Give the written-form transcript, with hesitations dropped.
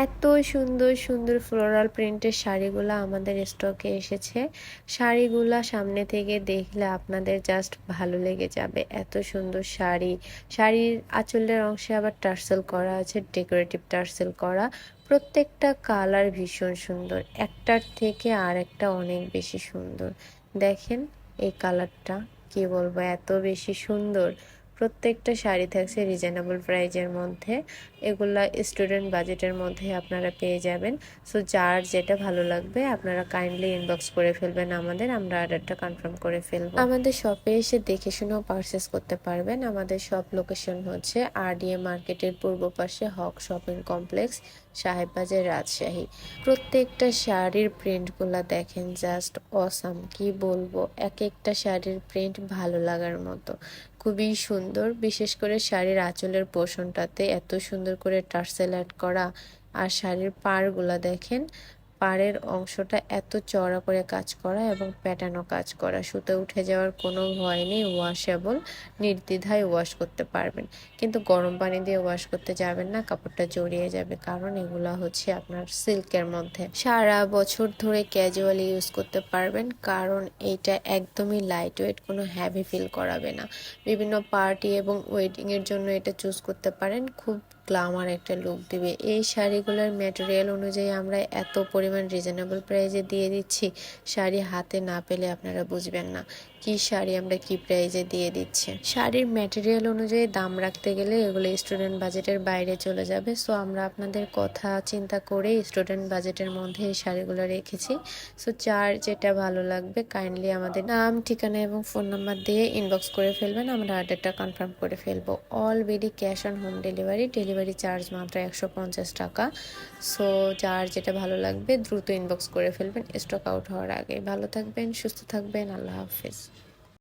এত সুন্দর সুন্দর ফ্লোরাল প্রিন্টের শাড়িগুলো আমাদের স্টকে এসেছে। শাড়িগুলা সামনে থেকে দেখলে আপনাদের জাস্ট ভালো লেগে যাবে। এত সুন্দর শাড়ি, শাড়ির আঁচলের অংশে আবার টার্সেল করা আছে, ডেকোরেটিভ টার্সেল করা। প্রত্যেকটা কালার ভীষণ সুন্দর, একটার থেকে আর একটা অনেক বেশি সুন্দর। দেখেন এই কালারটা, কি বলবো, এত বেশি সুন্দর। প্রত্যেকটা শাড়ি থাকছে রিজনেবল প্রাইজের মধ্যে। এগুলা স্টুডেন্ট বাজেটের মধ্যে আপনারা পেয়ে যাবেন। সো যার যেটা ভালো লাগবে আপনারা কাইন্ডলি ইনবক্স করে ফেলবেন আমাদের, আমরা অর্ডারটা কনফার্ম করে ফেলবো। আমাদের শপে এসে দেখে শুনেও পারচেস করতে পারবেন। আমাদের শপ লোকেশন হচ্ছে আরডিএ মার্কেটের পূর্ব পাশে হক শপিং কমপ্লেক্স, সাহেববাজার, রাজশাহী। প্রত্যেকটা শাড়ির প্রিন্টগুলা দেখেন, জাস্ট অসাম, কি বলবো, এক একটা শাড়ির প্রিন্ট ভালো লাগার মতো, খুবই সুন্দর। বিশেষ করে শাড়ির আঁচলের পোর্শনটাতে এত সুন্দর করে টার্সেল অ্যাড করা। আর শাড়ির পাড়গুলা দেখেন, পাড়ের অংশটা এত চওড়া করে কাজ করা এবং প্যাটার্নও কাজ করা। সুতো উঠে যাওয়ার কোনো ভয় নেই, ওয়াশেবল, নির্দ্বিধায় ওয়াশ করতে পারবেন। কিন্তু গরম পানি দিয়ে ওয়াশ করতে যাবেন না, কাপড়টা জড়িয়ে যাবে, কারণ এগুলা হচ্ছে আপনার সিল্কের মধ্যে। সারা বছর ধরে ক্যাজুয়ালি ইউজ করতে পারবেন, কারণ এইটা একদমই লাইট ওয়েট, কোনো হ্যাভি ফিল করাবে না। বিভিন্ন পার্টি এবং ওয়েডিংয়ের জন্য এটা চুজ করতে পারেন, খুব গ্ল্যামার একটা লুক দিবে। এই শাড়িগুলোর ম্যাটেরিয়াল অনুযায়ী আমরা এত পরিমাণ রিজনেবল প্রাইসে দিয়ে দিচ্ছি, শাড়ি হাতে না পেলে আপনারা বুঝবেন না কি শাড়ি আমরা কি প্রাইসে দিয়ে দিচ্ছি। শাড়ির ম্যাটেরিয়াল অনুযায়ী দাম রাখতে গেলে এগুলো স্টুডেন্ট বাজেটের বাইরে চলে যাবে। সো আমরা আপনাদের কথা চিন্তা করে স্টুডেন্ট বাজেটের মধ্যে এই শাড়িগুলো রেখেছি। সো যার যেটা ভালো লাগবে কাইন্ডলি আমাদের নাম, ঠিকানা এবং ফোন নাম্বার দিয়ে ইনবক্স করে ফেলবেন, আমরা অর্ডারটা কনফার্ম করে ফেলবো। Already cash on home delivery, delivery charge মাত্র 150 টাকা। সো যার যেটা ভালো লাগবে দ্রুত ইনবক্স করে ফেলবেন স্টক আউট হওয়ার আগে। ভালো থাকবেন, সুস্থ থাকবেন, আল্লাহ হাফেজ।